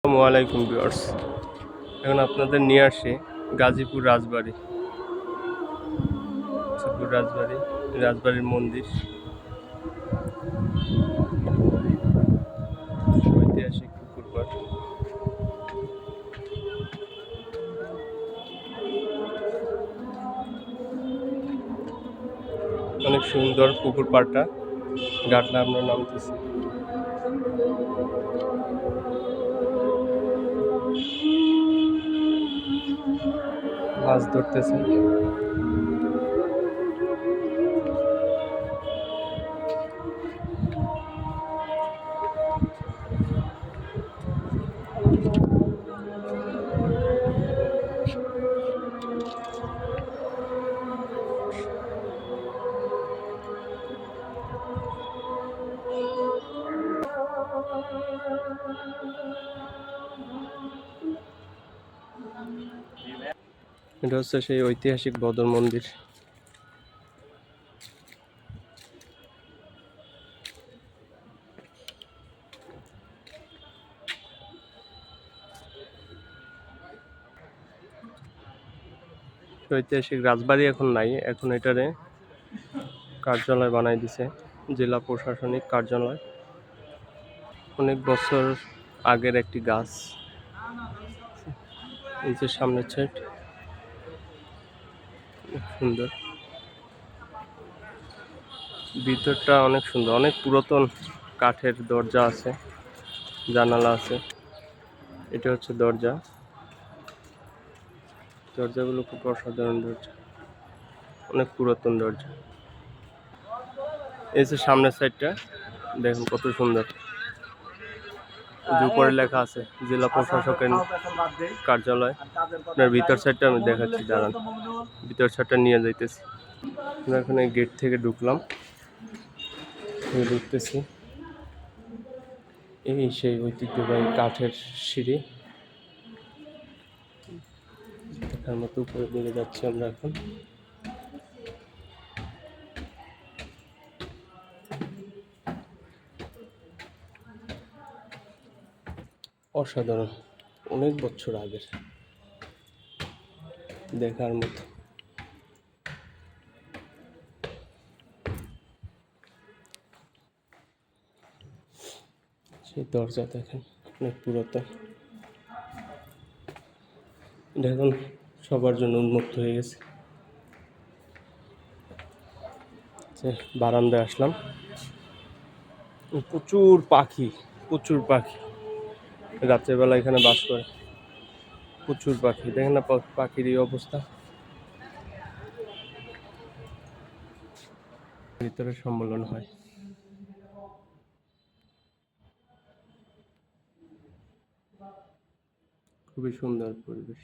আসসালামু আলাইকুম ভিউয়ার্স, এখন আপনাদের নিয়ে আসি গাজীপুর রাজবাড়ি। রাজবাড়ির মন্দির, ঐতিহাসিক পুকুর পাড়। অনেক সুন্দর পুকুর পাড়টা, ঘাটলে আমরা নামতেছি। মাছ ধরতেছে। এটা হচ্ছে সেই ঐতিহাসিক বদর মন্দির। ঐতিহাসিক রাজবাড়ি এখন নাই, এখন এটারে কার্যালয় বানাই দিছে, জেলা প্রশাসনিক কার্যালয়। অনেক বছর আগের একটি গাছ, এই যে সামনের সাইড, সুন্দর। ভিতরটা অনেক সুন্দর, অনেক পুরাতন কাঠের দরজা আছে, জানালা আছে। এটা হচ্ছে দরজা, দরজাগুলো খুব অসাধারণ দরজা, অনেক পুরাতন দরজা। এই যে সামনের সাইডটা দেখুন কত সুন্দর, উপরে লেখা আছে জেলা প্রশাসকের কার্যালয়। আপনার ভিতর সাইডটা আমি দেখাচ্ছি, দাঁড়ান, ভিতর সাইডটা নিয়ে যাইতেছি। আমরা এখানে গেট থেকে ঢুকলাম, ঢুকতেছি। এই সেই ঐতিহ্যবাহী কাঠের সিঁড়ি, দেখার মতো উপরে দিকে যাচ্ছি আমরা এখন। অসাধারণ, অনেক বছর আগের, দেখার মতো। সেই দরজা দেখেন, অনেক পুরাতন। এটা এখন সবার জন্য উন্মুক্ত হয়ে গেছে। বারান্দায় আসলাম, প্রচুর পাখি, প্রচুর পাখি রাত্রেবেলা এখানে বাস করে। প্রচুর পাখি, দেখেন না পাখির এই অবস্থা। ভিতরে সম্মেলন হয়। খুবই সুন্দর পরিবেশ।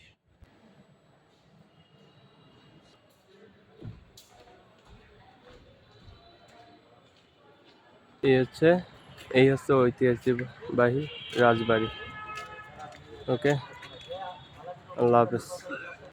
এই হচ্ছে ঐতিহ্যবাহী রাজবাড়ি। ওকে, আল্লাহ হাফেজ।